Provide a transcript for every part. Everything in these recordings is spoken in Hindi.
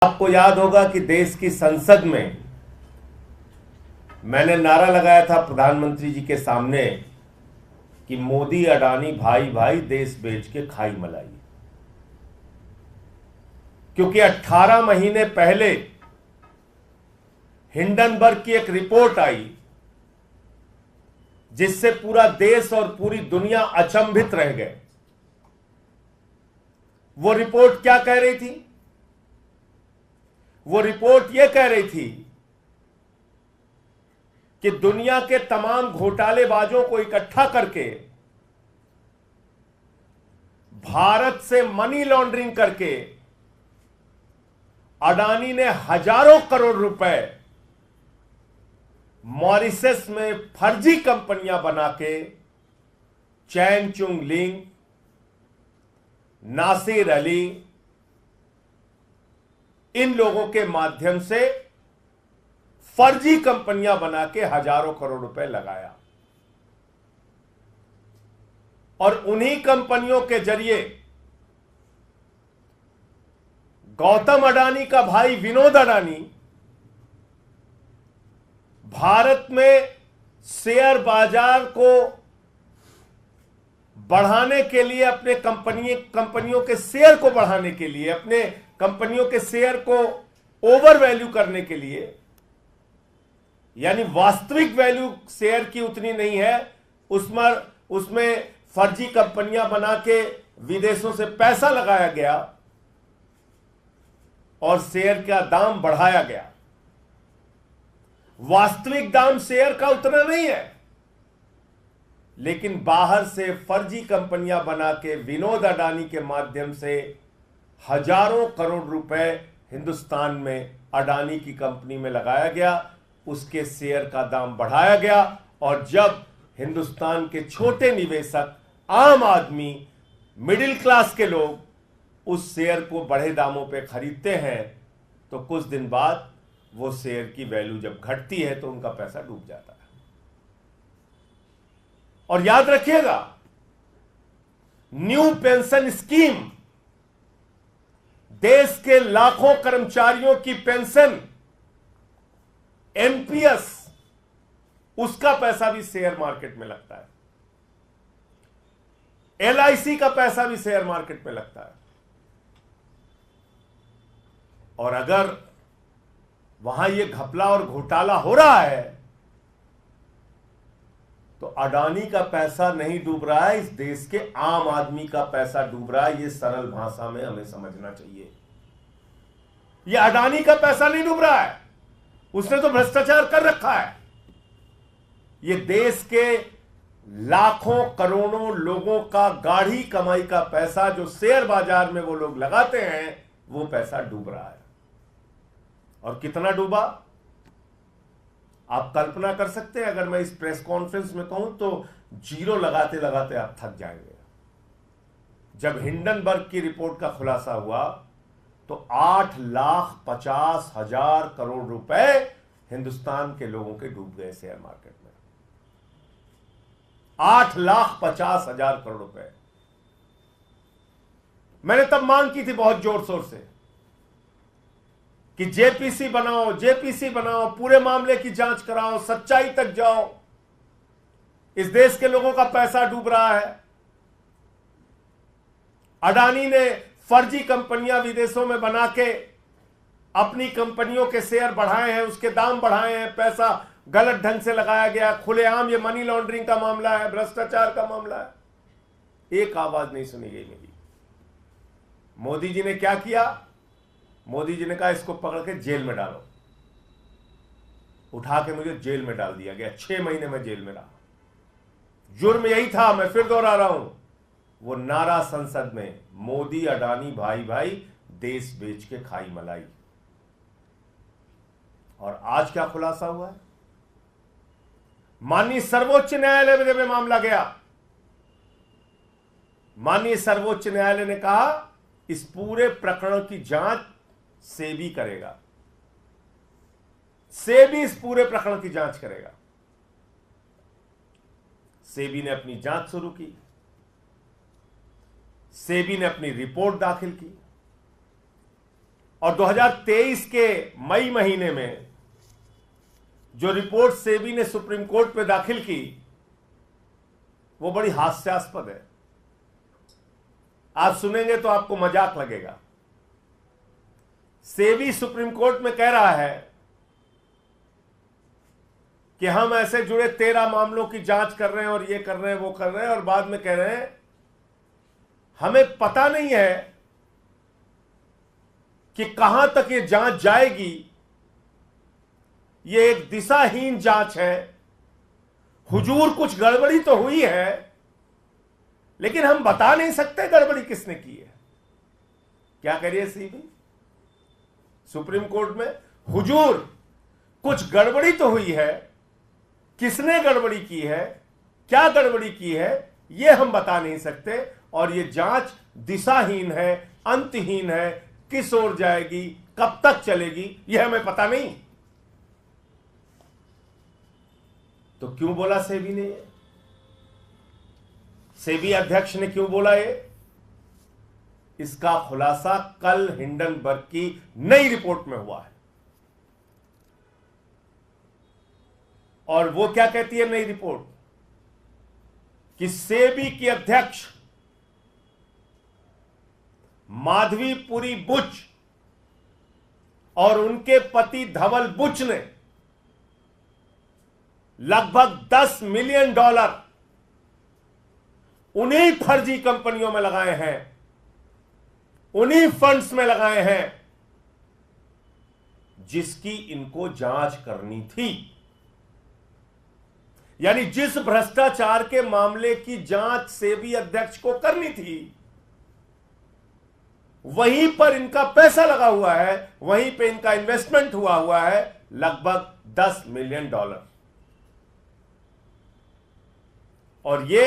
आपको याद होगा कि देश की संसद में मैंने नारा लगाया था प्रधानमंत्री जी के सामने कि मोदी अडानी भाई भाई देश बेच के खाई मलाई। क्योंकि 18 महीने पहले हिंडनबर्ग की एक रिपोर्ट आई जिससे पूरा देश और पूरी दुनिया अचंभित रह गए। वो रिपोर्ट क्या कह रही थी? वो रिपोर्ट यह कह रही थी कि दुनिया के तमाम घोटालेबाजों को इकट्ठा करके भारत से मनी लॉन्ड्रिंग करके अडानी ने हजारों करोड़ रुपए मॉरिशस में फर्जी कंपनियां बना के चैन चुंग लिंग, नासिर अली, इन लोगों के माध्यम से फर्जी कंपनियां बना के हजारों करोड़ रुपए लगाया और उन्हीं कंपनियों के जरिए गौतम अडानी का भाई विनोद अडानी भारत में शेयर बाजार को बढ़ाने के लिए, अपने कंपनियों के शेयर को बढ़ाने के लिए, अपने कंपनियों के शेयर को ओवर वैल्यू करने के लिए, यानी वास्तविक वैल्यू शेयर की उतनी नहीं है, उसमें फर्जी कंपनियां बना के विदेशों से पैसा लगाया गया और शेयर का दाम बढ़ाया गया। वास्तविक दाम शेयर का उतना नहीं है, लेकिन बाहर से फर्जी कंपनियां बना के विनोद अडानी के माध्यम से हजारों करोड़ रुपए हिंदुस्तान में अडानी की कंपनी में लगाया गया, उसके शेयर का दाम बढ़ाया गया। और जब हिंदुस्तान के छोटे निवेशक, आम आदमी, मिडिल क्लास के लोग उस शेयर को बढ़े दामों पे खरीदते हैं तो कुछ दिन बाद वो शेयर की वैल्यू जब घटती है तो उनका पैसा डूब जाता है। और याद रखिएगा, न्यू पेंशन स्कीम, देश के लाखों कर्मचारियों की पेंशन, एनपीएस, उसका पैसा भी शेयर मार्केट में लगता है। एलआईसी का पैसा भी शेयर मार्केट में लगता है। और अगर वहां यह घपला और घोटाला हो रहा है तो अडानी का पैसा नहीं डूब रहा है, इस देश के आम आदमी का पैसा डूब रहा है। यह सरल भाषा में हमें समझना चाहिए। यह अडानी का पैसा नहीं डूब रहा है, उसने तो भ्रष्टाचार कर रखा है। यह देश के लाखों करोड़ों लोगों का गाढ़ी कमाई का पैसा जो शेयर बाजार में वो लोग लगाते हैं, वो पैसा डूब रहा है। और कितना डूबा आप कल्पना कर सकते हैं? अगर मैं इस प्रेस कॉन्फ्रेंस में कहूं तो जीरो लगाते लगाते आप थक जाएंगे। जब हिंडनबर्ग की रिपोर्ट का खुलासा हुआ तो 8,50,000 करोड़ रुपए हिंदुस्तान के लोगों के डूब गए शेयर मार्केट में। 8,50,000 करोड़ रुपए। मैंने तब मांग की थी बहुत जोर शोर से कि जेपीसी बनाओ, जेपीसी बनाओ, पूरे मामले की जांच कराओ, सच्चाई तक जाओ। इस देश के लोगों का पैसा डूब रहा है। अडानी ने फर्जी कंपनियां विदेशों में बना के अपनी कंपनियों के शेयर बढ़ाए हैं, उसके दाम बढ़ाए हैं, पैसा गलत ढंग से लगाया गया। खुलेआम ये मनी लॉन्ड्रिंग का मामला है, भ्रष्टाचार का मामला है। एक आवाज नहीं सुनी गई मेरी। मोदी जी ने क्या किया? मोदी जी ने कहा इसको पकड़ के जेल में डालो। उठा के मुझे जेल में डाल दिया गया। 6 महीने में जेल में रहा। जुर्म यही था, मैं फिर दोहरा रहा हूं, वो नारा संसद में, मोदी अडानी भाई भाई देश बेच के खाई मलाई। और आज क्या खुलासा हुआ है? माननीय सर्वोच्च न्यायालय में जब ये मामला गया, माननीय सर्वोच्च न्यायालय ने कहा इस पूरे प्रकरण की जांच सेबी करेगा। सेबी इस पूरे प्रकरण की जांच करेगा। सेबी ने अपनी जांच शुरू की। सेबी ने अपनी रिपोर्ट दाखिल की। और 2023 के मई महीने में जो रिपोर्ट सेबी ने सुप्रीम कोर्ट में दाखिल की वो बड़ी हास्यास्पद है। आप सुनेंगे तो आपको मजाक लगेगा। सेबी सुप्रीम कोर्ट में कह रहा है कि हम ऐसे जुड़े 13 मामलों की जांच कर रहे हैं और ये कर रहे हैं वो कर रहे हैं, और बाद में कह रहे हैं हमें पता नहीं है कि कहां तक ये जांच जाएगी, ये एक दिशाहीन जांच है। हुजूर कुछ गड़बड़ी तो हुई है, लेकिन हम बता नहीं सकते गड़बड़ी किसने की है। क्या करिए सीबी सुप्रीम कोर्ट में, हुजूर कुछ गड़बड़ी तो हुई है, किसने गड़बड़ी की है, क्या गड़बड़ी की है, यह हम बता नहीं सकते, और यह जांच दिशाहीन है, अंतहीन है, किस ओर जाएगी, कब तक चलेगी, यह हमें पता नहीं। तो क्यों बोला सेबी ने? सेबी अध्यक्ष ने क्यों बोला ये? इसका खुलासा कल हिंडनबर्ग की नई रिपोर्ट में हुआ है। और वो क्या कहती है नई रिपोर्ट? कि सेबी की अध्यक्ष माधवीपुरी बुच और उनके पति धवल बुच ने लगभग $10 मिलियन उन्हीं फर्जी कंपनियों में लगाए हैं, उन्हीं फंड्स में लगाए हैं जिसकी इनको जांच करनी थी। यानी जिस भ्रष्टाचार के मामले की जांच सेबी अध्यक्ष को करनी थी, वहीं पर इनका पैसा लगा हुआ है, वहीं पे इनका इन्वेस्टमेंट हुआ है लगभग $10 मिलियन। और ये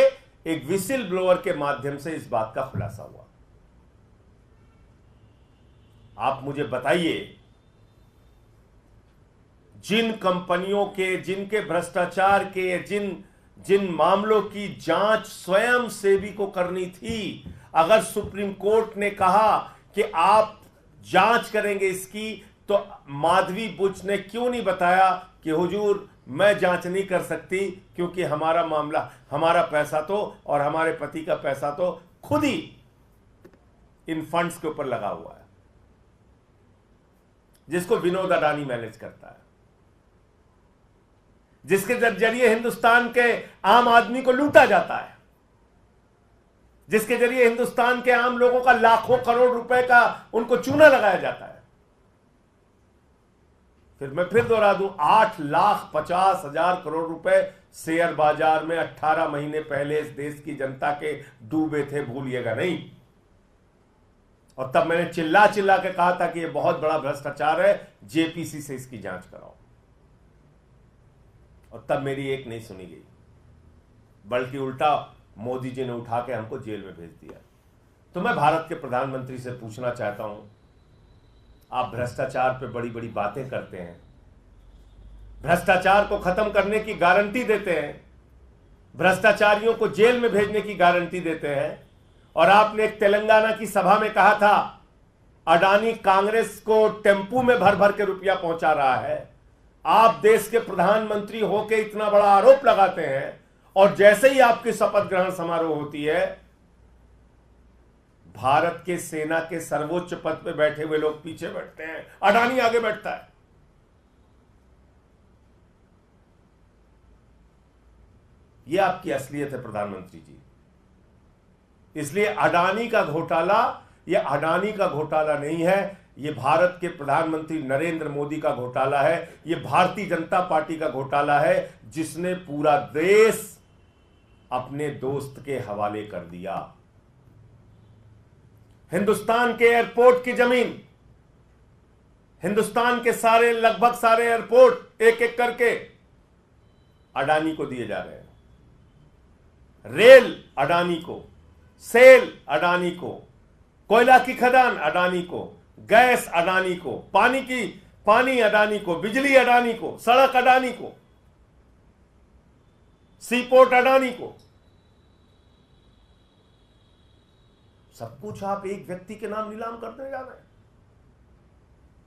एक विसिल ब्लोअर के माध्यम से इस बात का खुलासा हुआ। आप मुझे बताइए, जिन कंपनियों के, जिनके भ्रष्टाचार के, जिन मामलों की जांच स्वयं सेबी को करनी थी, अगर सुप्रीम कोर्ट ने कहा कि आप जांच करेंगे इसकी, तो माधवी बुच ने क्यों नहीं बताया कि हुजूर मैं जांच नहीं कर सकती, क्योंकि हमारा मामला, हमारा पैसा तो और हमारे पति का पैसा तो खुद ही इन फंड्स के ऊपर लगा हुआ है, जिसको विनोद अडानी मैनेज करता है, जिसके जरिए हिंदुस्तान के आम आदमी को लूटा जाता है, जिसके जरिए हिंदुस्तान के आम लोगों का लाखों करोड़ रुपए का उनको चूना लगाया जाता है। फिर मैं फिर दोहरा दूं, 8,50,000 करोड़ रुपए शेयर बाजार में 18 महीने पहले इस देश की जनता के डूबे थे, भूलिएगा नहीं। और तब मैंने चिल्ला चिल्ला के कहा था कि यह बहुत बड़ा भ्रष्टाचार है, जेपीसी से इसकी जांच कराओ। और तब मेरी एक नहीं सुनी गई, बल्कि उल्टा मोदी जी ने उठा के हमको जेल में भेज दिया। तो मैं भारत के प्रधानमंत्री से पूछना चाहता हूं, आप भ्रष्टाचार पे बड़ी बड़ी बातें करते हैं, भ्रष्टाचार को खत्म करने की गारंटी देते हैं, भ्रष्टाचारियों को जेल में भेजने की गारंटी देते हैं, और आपने एक तेलंगाना की सभा में कहा था अडानी कांग्रेस को टेम्पू में भर भर के रुपया पहुंचा रहा है। आप देश के प्रधानमंत्री होकर इतना बड़ा आरोप लगाते हैं, और जैसे ही आपकी शपथ ग्रहण समारोह होती है, भारत के सेना के सर्वोच्च पद पे बैठे हुए लोग पीछे बैठते हैं, अडानी आगे बैठता है। यह आपकी असलियत है प्रधानमंत्री जी। इसलिए अडानी का घोटाला, यह अडानी का घोटाला नहीं है, यह भारत के प्रधानमंत्री नरेंद्र मोदी का घोटाला है, यह भारतीय जनता पार्टी का घोटाला है, जिसने पूरा देश अपने दोस्त के हवाले कर दिया। हिंदुस्तान के एयरपोर्ट की जमीन, हिंदुस्तान के सारे, लगभग सारे एयरपोर्ट एक एक करके अडानी को दिए जा रहे हैं। रेल अडानी को, सेल अडानी को, कोयला की खदान अडानी को, गैस अडानी को, पानी अडानी को, बिजली अडानी को, सड़क अडानी को, सीपोर्ट अडानी को। सब कुछ आप एक व्यक्ति के नाम नीलाम करते जा रहे हैं।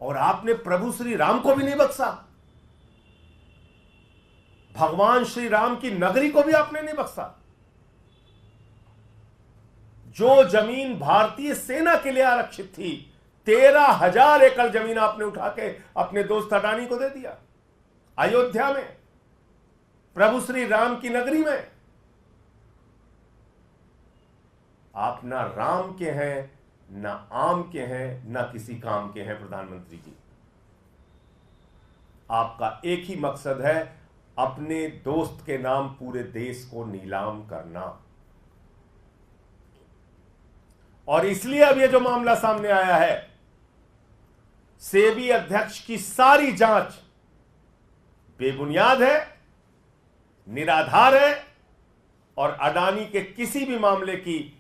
और आपने प्रभु श्री राम को भी नहीं बख्शा, भगवान श्री राम की नगरी को भी आपने नहीं बख्शा। जो जमीन भारतीय सेना के लिए आरक्षित थी, 13,000 एकड़ जमीन आपने उठा के अपने दोस्त अडानी को दे दिया, अयोध्या में, प्रभु श्री राम की नगरी में। आप ना राम के हैं, ना आम के हैं, ना किसी काम के हैं प्रधानमंत्री जी। आपका एक ही मकसद है, अपने दोस्त के नाम पूरे देश को नीलाम करना। और इसलिए अब ये जो मामला सामने आया है, सेबी अध्यक्ष की सारी जांच बेबुनियाद है, निराधार है, और अडानी के किसी भी मामले की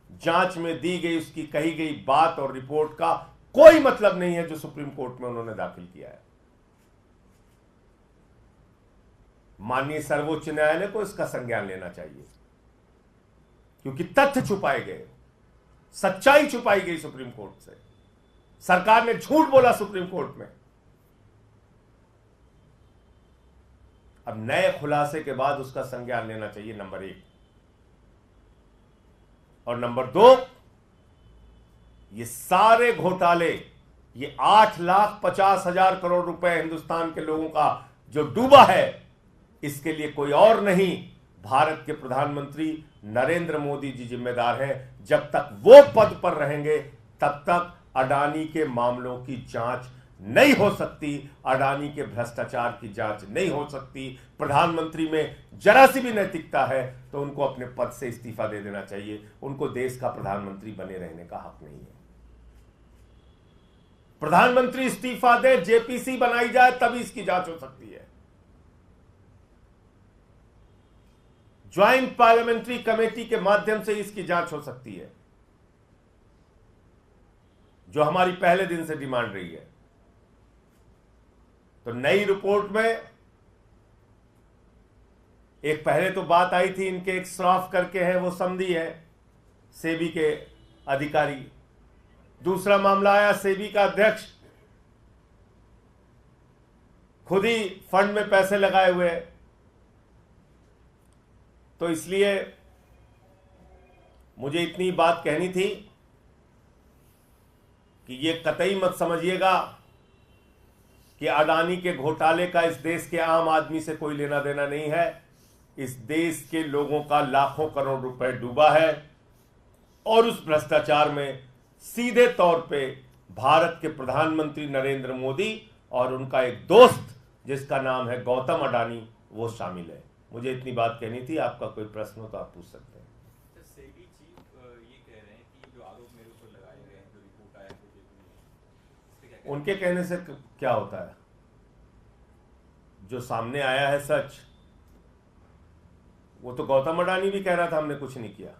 जांच में दी गई, उसकी कही गई बात और रिपोर्ट का कोई मतलब नहीं है जो सुप्रीम कोर्ट में उन्होंने दाखिल किया है। माननीय सर्वोच्च न्यायालय को इसका संज्ञान लेना चाहिए, क्योंकि तथ्य छुपाए गए, सच्चाई छुपाई गई सुप्रीम कोर्ट से। सरकार ने झूठ बोला सुप्रीम कोर्ट में। अब नए खुलासे के बाद उसका संज्ञान लेना चाहिए, नंबर 1। और नंबर 2, ये सारे घोटाले, ये 8,50,000 करोड़ रुपए हिंदुस्तान के लोगों का जो डूबा है, इसके लिए कोई और नहीं, भारत के प्रधानमंत्री नरेंद्र मोदी जी जिम्मेदार हैं। जब तक वो पद पर रहेंगे, तब तक अडानी के मामलों की जांच नहीं हो सकती, अडानी के भ्रष्टाचार की जांच नहीं हो सकती। प्रधानमंत्री में जरा सी भी नैतिकता है तो उनको अपने पद से इस्तीफा दे देना चाहिए। उनको देश का प्रधानमंत्री बने रहने का हक नहीं है। प्रधानमंत्री इस्तीफा दे, जेपीसी बनाई जाए, तभी इसकी जांच हो सकती है। ज्वाइंट पार्लियामेंट्री कमेटी के माध्यम से इसकी जांच हो सकती है, जो हमारी पहले दिन से डिमांड रही है। तो नई रिपोर्ट में एक पहले तो बात आई थी, इनके एक श्रॉफ करके है, वो समधी है, सेबी के अधिकारी। दूसरा मामला आया, सेबी का अध्यक्ष खुद ही फंड में पैसे लगाए हुए। तो इसलिए मुझे इतनी बात कहनी थी कि ये कतई मत समझिएगा कि अडानी के घोटाले का इस देश के आम आदमी से कोई लेना देना नहीं है। इस देश के लोगों का लाखों करोड़ रुपए डूबा है, और उस भ्रष्टाचार में सीधे तौर पे भारत के प्रधानमंत्री नरेंद्र मोदी और उनका एक दोस्त जिसका नाम है गौतम अडानी, वो शामिल है। मुझे इतनी बात कहनी थी। आपका कोई प्रश्न हो तो आप पूछ सकते हैं। सेबी चीफ ये कह रहे हैं कि जो आरोप मेरे ऊपर लगाए गए हैं, जो रिपोर्ट आया है, उनके कहने से क्या होता है? जो सामने आया है सच, वो तो गौतम अडानी भी कह रहा था हमने कुछ नहीं किया।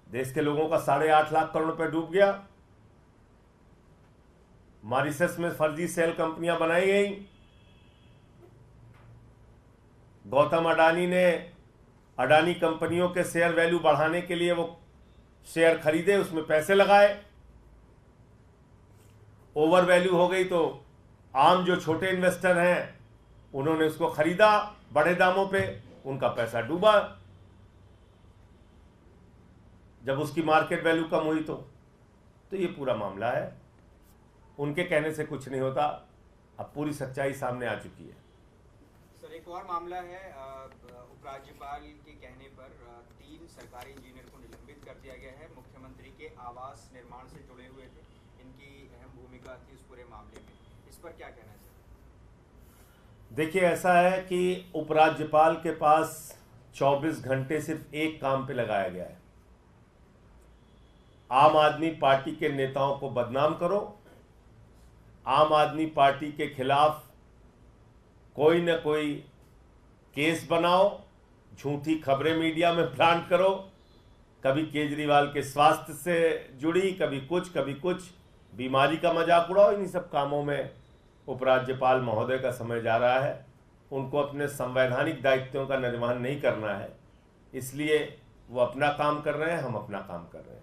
देश के लोगों का 8.5 लाख करोड़ रुपए डूब गया। मॉरिशस में फर्जी सेल कंपनियां बनाई गई। गौतम अडानी ने अडानी कंपनियों के शेयर वैल्यू बढ़ाने के लिए वो शेयर खरीदे, उसमें पैसे लगाए, ओवर वैल्यू हो गई तो आम जो छोटे इन्वेस्टर हैं उन्होंने उसको खरीदा बड़े दामों पे, उनका पैसा डूबा। जब उसकी मार्केट वैल्यू कम हुई तो ये पूरा मामला है। उनके कहने से कुछ नहीं होता, अब पूरी सच्चाई सामने आ चुकी है। सर, एक और मामला है, उपराज्यपाल के कहने पर 3 सरकारी इंजीनियर को निलंबित कर दिया गया है। मुख्यमंत्री के आवास निर्माण से जुड़े हुए थे, इनकी अहम भूमिका थी इस पूरे मामले में। इस पर क्या कहना है सर? देखिए, ऐसा है कि उपराज्यपाल के पास 24 घंटे सिर्फ एक काम पे लगाया गया है, आम आदमी पार्टी के नेताओं को बदनाम करो, आम आदमी पार्टी के खिलाफ कोई न कोई केस बनाओ, झूठी खबरें मीडिया में प्लांट करो, कभी केजरीवाल के स्वास्थ्य से जुड़ी, कभी कुछ बीमारी का मजाक उड़ाओ। इन्हीं सब कामों में उपराज्यपाल महोदय का समय जा रहा है। उनको अपने संवैधानिक दायित्वों का निर्वहन नहीं करना है, इसलिए वो अपना काम कर रहे हैं, हम अपना काम कर रहे हैं।